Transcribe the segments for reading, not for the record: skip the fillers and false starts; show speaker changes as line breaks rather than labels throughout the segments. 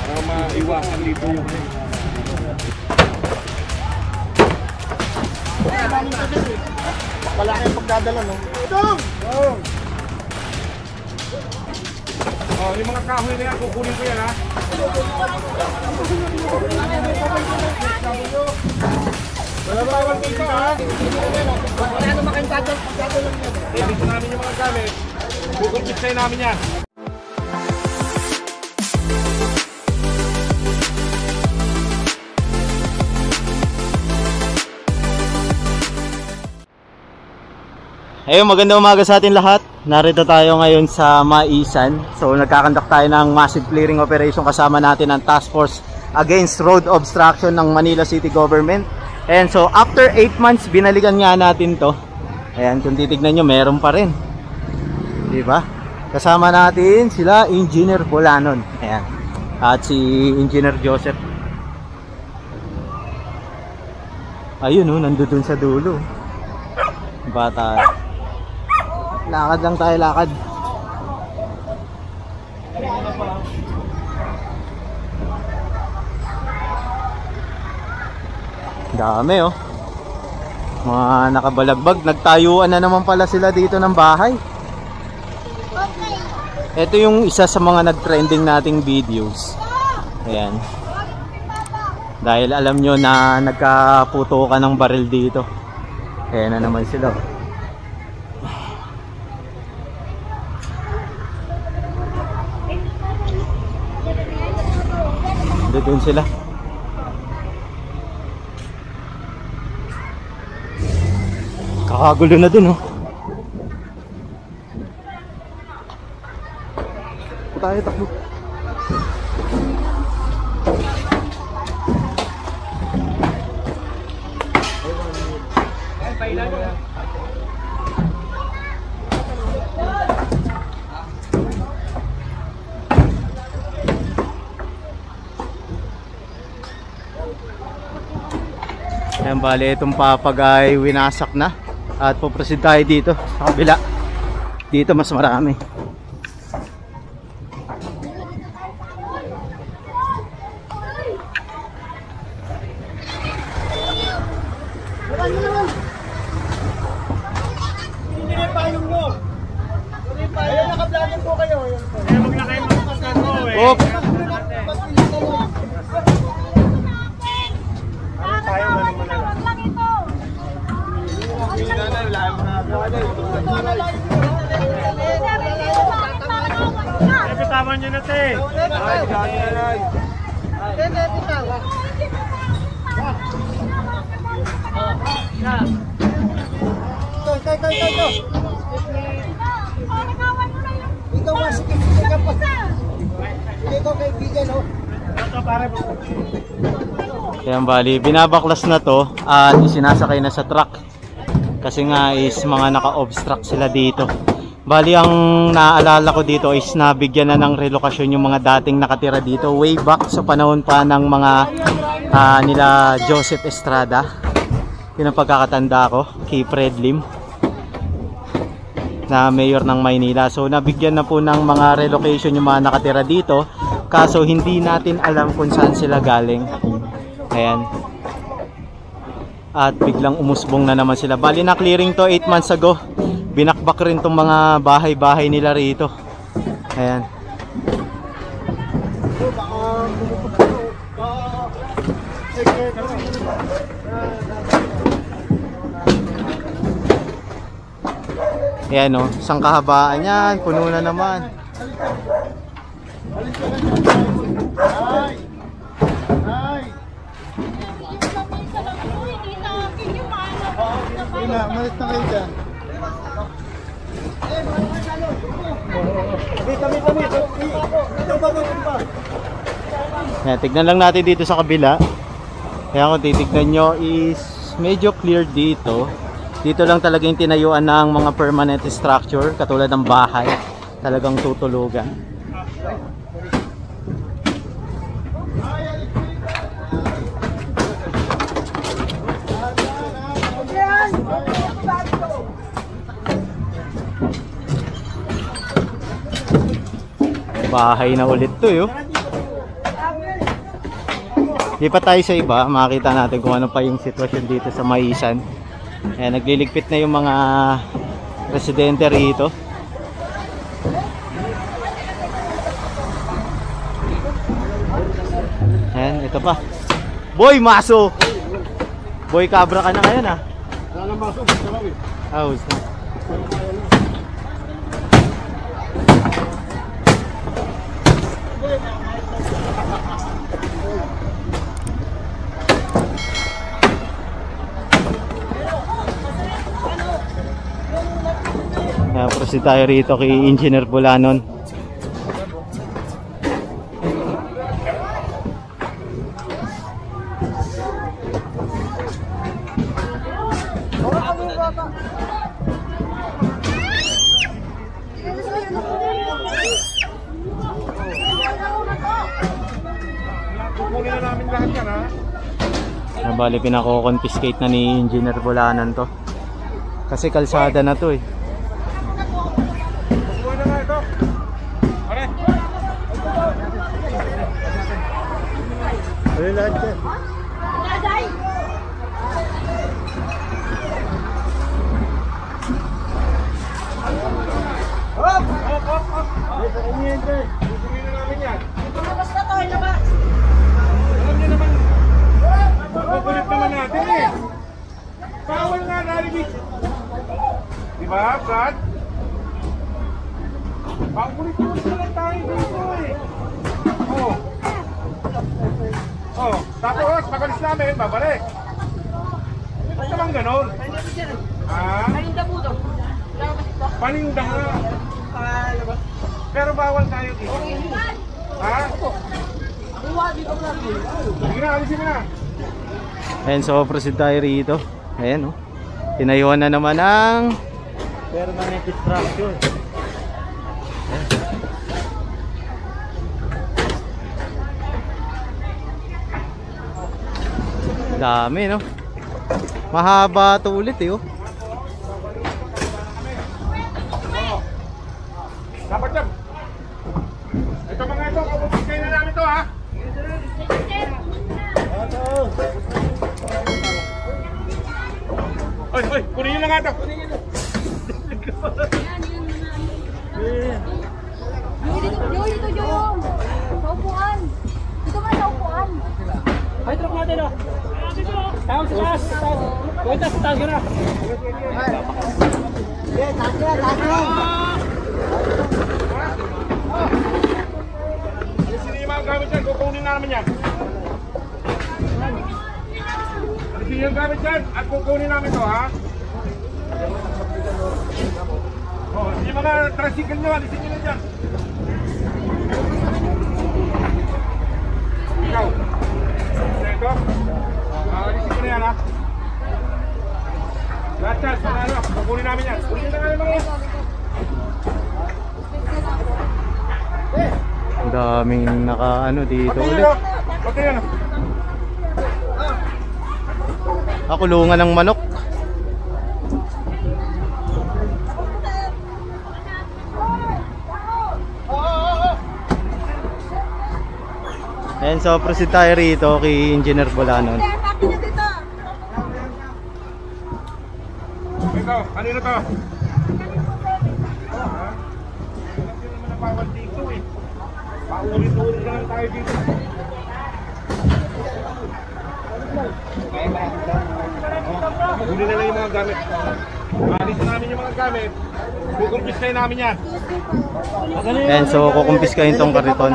para maiwasan dito yung
wala kayong pagdadala, no? Dong! Oh!
Oh, yung mga kahoy na yan, kukunin ko yan, ha? Wala bawal dito, ha?
Wala naman kayong pagdadala yan.
Dito namin yung mga gamit. Kukumpitsay namin yan.
Ayun, magandang umaga sa atin lahat. Narito tayo ngayon sa Maisan. So nagkakandak tayo ng massive clearing operation kasama natin ang Task Force Against Road Obstruction ng Manila City Government. And so after 8 months, binalikan nga natin to. Ayan, kung titignan nyo, meron pa rin. Diba? Kasama natin sila Engineer Bolanon. Ayan. At si Engineer Joseph. Ayun, oh, nandun sa dulo. Bata. Lakad lang tayo, lakad. Dami, oh. Mga nakabalagbag. Nagtayuan na naman pala sila dito ng bahay. Ito yung isa sa mga nag-trending nating videos. Ayan. Dahil alam nyo na nagkaputo ka ng baril dito. Ayan na naman sila. Doon sila. Kakagulo na dun, oh. Tayo takbo. Ayan, bali itong papag ay winasak na. At puproceed tayo dito sa kabila. Dito mas marami.
Hindi na payong mo. Ayun, naka-vlogger po kayo.
Eh, wag na kayo magpaskan ko, eh.
Oop!
Tama nyo na, te. Ay, gani na lang.
Ikaw nga, sige ka pa. Ikaw kaibigan, oh.
Kaya bali, binabaklas na to at isinasakay na sa truck. Kasi nga is mga naka-obstruct sila dito. Bali, ang naaalala ko dito is nabigyan na ng relokasyon yung mga dating nakatira dito way back sa panahon pa ng mga nila Joseph Estrada. Yun ang pagkakatanda ko, kay Fred Lim na mayor ng Maynila. So nabigyan na po ng mga relocation yung mga nakatira dito. Kaso hindi natin alam kung saan sila galing. Ayan. At biglang umusbong na naman sila. Bali, na clearing to 8 months ago. Binakbak rin tong mga bahay-bahay nila rito. Ayan. Ayan, oh, isang kahabaan yan. Puno na naman.
Malit na kayo dyan.
Ayan, tignan lang natin dito sa kabila. Kaya kung titignan nyo is medyo clear dito. Dito lang talaga yung tinayuan ng mga permanent structure katulad ng bahay. Talagang tutulugan. Bahay na ulit to, yo. Lipat tayo sa iba, makita natin kung ano pa yung sitwasyon dito sa Maisan. Ayan, nagliligpit na yung mga residente rito. Ayan, ito pa. Boy, maso! Boy, kabra ka na ngayon ah.
Wala nang maso, gusto lang eh.
House na. Proceed tayo rito kay Engineer Bulanon.
Kukunin na namin lahat yan ha.
Bali pinako-confiscate na ni Engineer Bulanon to. Kasi kalsada na to eh.
Kukunin na nga ito. Pare.
Ano lahat yan?
Hop! Hop! Hop! Hop! Kukunin na namin yan.
Basta to, ilabas!
Alam niyo naman, makukulit naman natin eh. Bawal nga narinig. Diba, Brad? Pakulit-kulit na lang tayo dito eh. Oh. Oh, tapos pagalis namin, babalik. Ba't naman ganon? Ha? Paninda nga. Pero bawal tayo dito. Ha? Sige na, alisin mo na.
Ayan, so proceed tayo rito. Ayan, oh. Tinayuan na naman ang permanent destruction. Dami, no? Mahaba to ulit, eh, oh.
Dapat yan. Ito mga ito, kapupagkain na namin ito ha. Oy, oy, kunin nyo na nga ito.
Dito, Jong. Sa upuan. Dito ka sa upuan.
Ay, truck natin o. Tawag sa taas. Kuwenta sa taas yun na. Yeah, taas yan.
Alisin yung mga gamit yan, kukunin namin yan. Alisin yung gamit yan at kukunin namin ito ha. Oh, yung mga tricycle nyo, alisin nyo na dyan. Ikaw. Ito. Alisin ko na yan ha. Lahat yan, sa ano, kukunin namin yan. Kunin na namin mga yan.
Ang daming naka-ano dito ulit.
Pati yan.
Kulungan ng manok. Ayan, so proceed tayo rito kay Engineer Bulanon.
Ito, kanino to? Hindi naman napawal dito eh. Paulit-ulit na lang tayo dito. Huli na lang yung mga gamit. Alis na namin yung mga gamit. Kukumpiskahin namin yan.
Ayan, so kukumpiskahin tong kariton.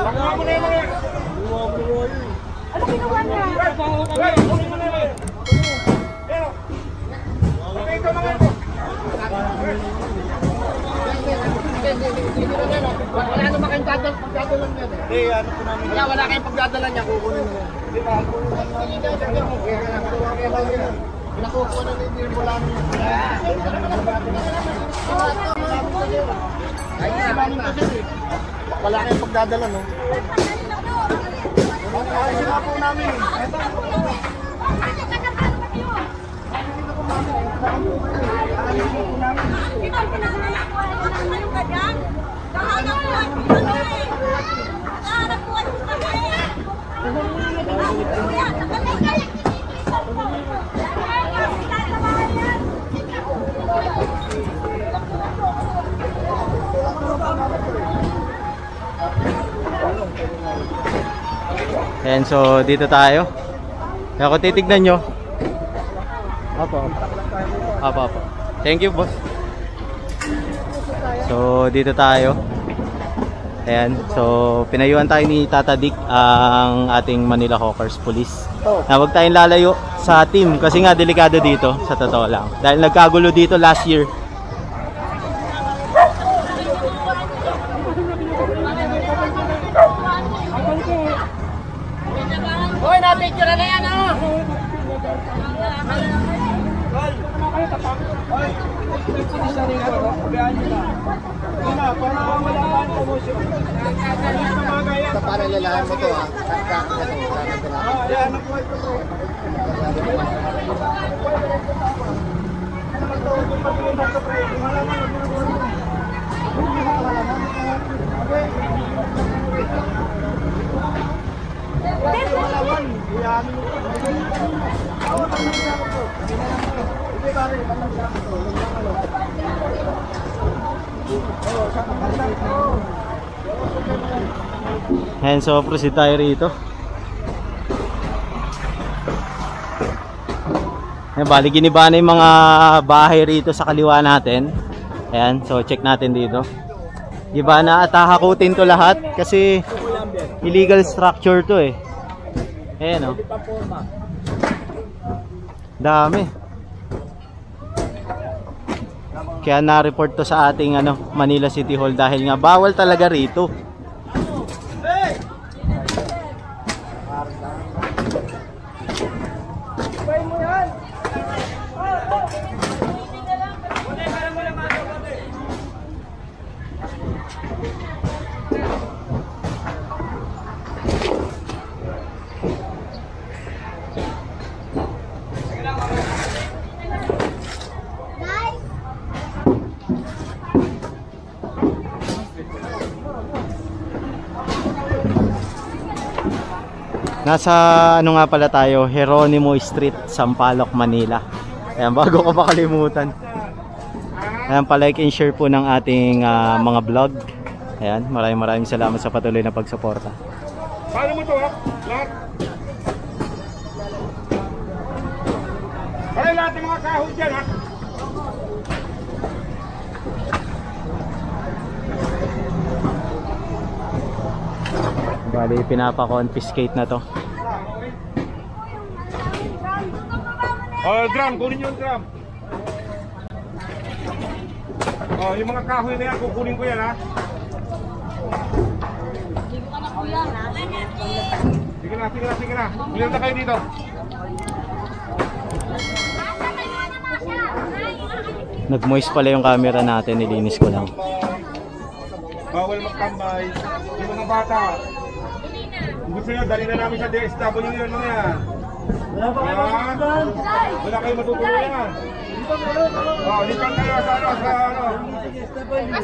Baka mo na yung mga...
Ano kinuha niya?
Hey, kunin mo na yung... Pero... Okay, ito mga ito.
Wala naman kayong pagdadalan niya.
Hindi, ano po namin.
Wala kayong pagdadalan niya, kukunin mo.
Di ba?
Pinakukuha na ni Bulanon. Ay, wala kayong pagdadalan, no?
namin.
Ayan, so dito tayo. Kaya kung titignan nyo. Apo. Thank you, boss. So dito tayo. Ayan, so pinayuhan tayo ni Tata Dick ang ating Manila Hawkers Police. Na huwag tayong lalayo sa team kasi nga delikado dito, sa totoo lang. Dahil nagkagulo dito last year.
Hoy, na-picture na yan, oh! Para lalahan mo to, ha?
Ayan, so proceed tayo rito. Ayan, bali giniba na yung mga bahay rito sa kaliwa natin. Ayan, so check natin dito. Giba na at hahakutin to lahat kasi illegal structure to eh. Ayan, oh. Dami. Kaya na-report to sa ating Manila City Hall dahil nga bawal talaga rito. Nasa nga pala tayo, Jeronimo Street, Sampaloc, Manila. Ayan, bago ko makalimutan. Ayan, palike and share po ng ating mga vlog. Ayan, maraming salamat sa patuloy na pagsuporta.
Paano mo to, ha? Lahat? Ay, lahat ng mga kahoy dyan, ha?
Bali, pinapa-confiscate na to.
Oh, drum, kunin yung drum. Oh, yung mga kahoy na yan, kukunin ko yan, ha? Sige na. Ilan na kayo dito?
Nag-moist pala yung camera natin, nilinis ko lang.
Bawal magtambay. Yung mga bata, gusto nyo, dali na namin sa DSW yun mga yan. Wala kayo matutulungan. Oh, lipat kayo sa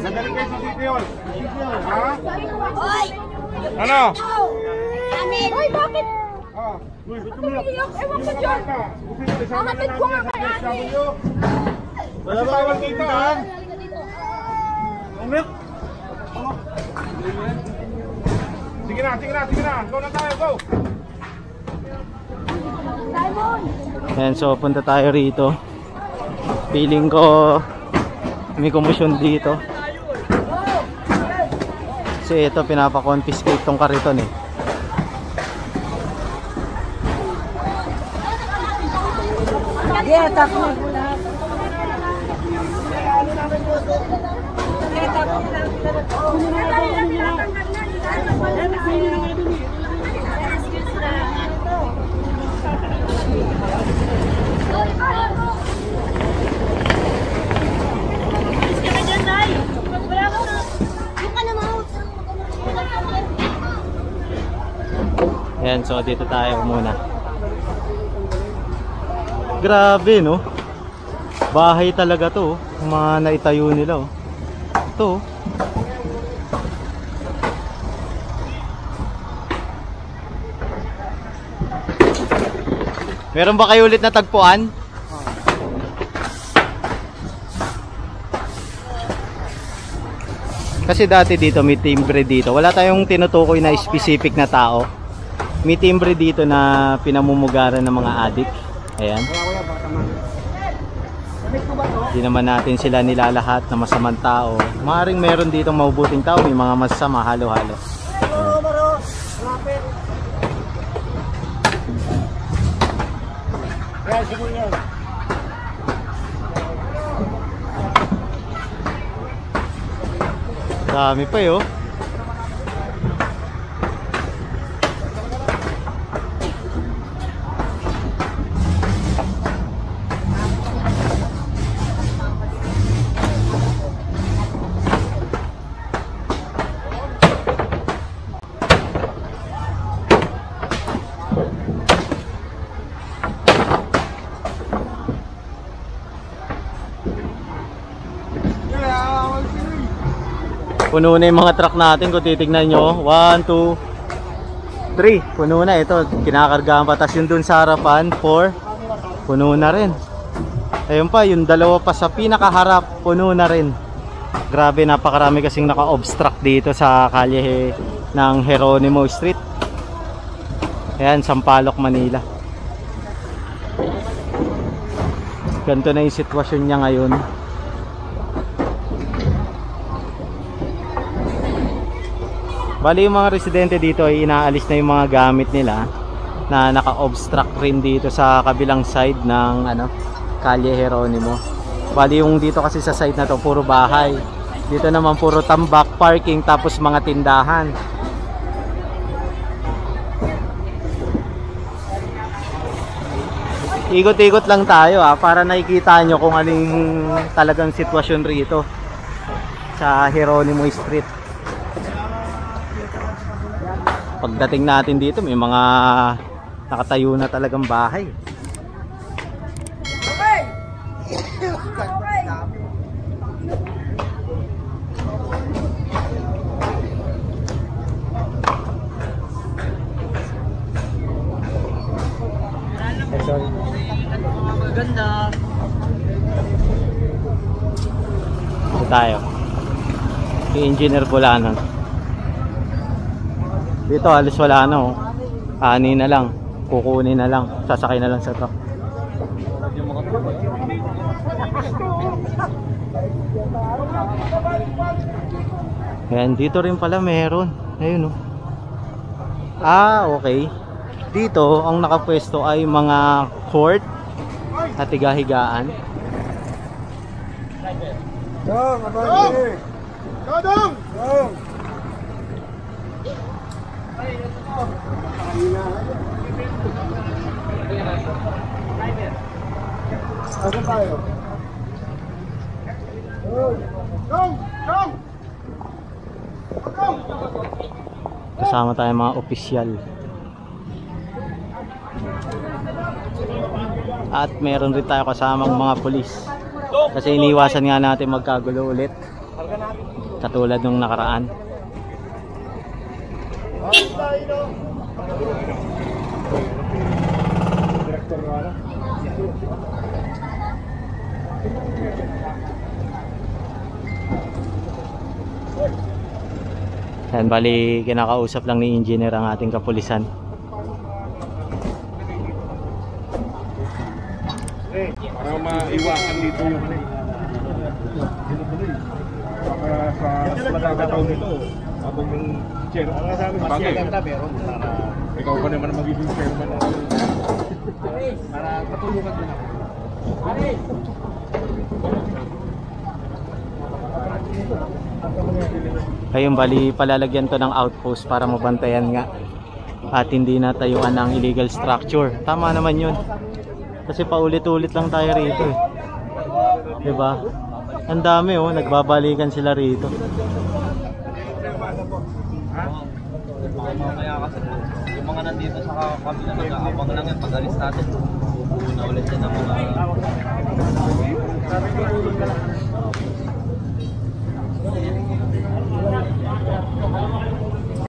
nadali kayo sa City Hall. Ha? Ano?
Hoy, bakit?
Ewan ko dyan. Makatid ko nga kay Amin. Wala bawal dito, ha? Sige na. Go na tayo, go!
Ayan, so punta tayo rito. Feeling ko may kumusyon dito. Kasi ito pinapa-confiscate tong kariton eh.
Yeah, tapos na po lahat.
Ayan, so dito tayo muna. Grabe, no? Bahay talaga to, oh. Mga naitayo nila, oh. Ito, oh. Meron ba kayo ulit na tagpuan? Kasi dati dito may timbre dito. Wala tayong tinutukoy na specific na tao. May timbre dito na pinamumugaran ng mga adik. Ayan. Hindi naman natin sila nilalahat na masamang tao. Maaaring meron dito mabubuting tao, may mga masama, halo-halo. Dami pa yun. Puno na yung mga truck natin kung titignan nyo. 1, 2, 3. Puno na. Ito, kinakargahan pa. Tapos yung dun sa harapan, 4. Puno na rin. Ayun pa, yung dalawa pa sa pinakaharap, puno na rin. Grabe, napakarami kasing naka-obstruct dito sa kalye ng Jeronimo Street. Ayan, Sampaloc, Manila. Ganito na yung sitwasyon niya ngayon. Bali yung mga residente dito ay inaalis na yung mga gamit nila na naka-obstruct rin dito sa kabilang side ng Kalye Jeronimo. Bali yung dito kasi sa side na to puro bahay. Dito naman puro tambak, parking, tapos mga tindahan. Ikot-ikot lang tayo para nakikita nyo kung anong talagang sitwasyon rito sa Jeronimo Street. Pagdating natin dito, may mga nakatayo na talagang bahay.
Ganda.
Ito tayo. Yung Engineer Bulanon. Dito halos wala na, oh. Ani na lang, kukunin na lang, sasakay na lang sa truck. Ayan, dito rin pala meron. Ayun, oh. Okay. Dito ang nakapwesto ay mga court at higa-higaan.
Dong, abang. Dong. Ano tayo?
Kasama tayo mga opisyal. At meron rin tayo kasamang mga pulis. Kasi iniwasan nga natin magkagulo ulit. Katulad nung nakaraan. Yan, bali kinakausap lang ni engineer ang ating kapulisan.
Para maiwasan dito yung para sa pagkakataon nito habang yung chairman bagay. Ikaw ba naman magiging chairman para patulungan din ako.
Ayun, bali palalagyan to ng outpost para mabantayan nga at hindi na tayuan ng illegal structure. Tama naman yun. Kasi paulit-ulit lang tayo rito eh. Diba? Ang dami oh, nagbabalikan sila rito.
Yung mga nandito sa kabila nag-aabang lang yan. Pag alis natin, pupuno na ulit yan ng mga...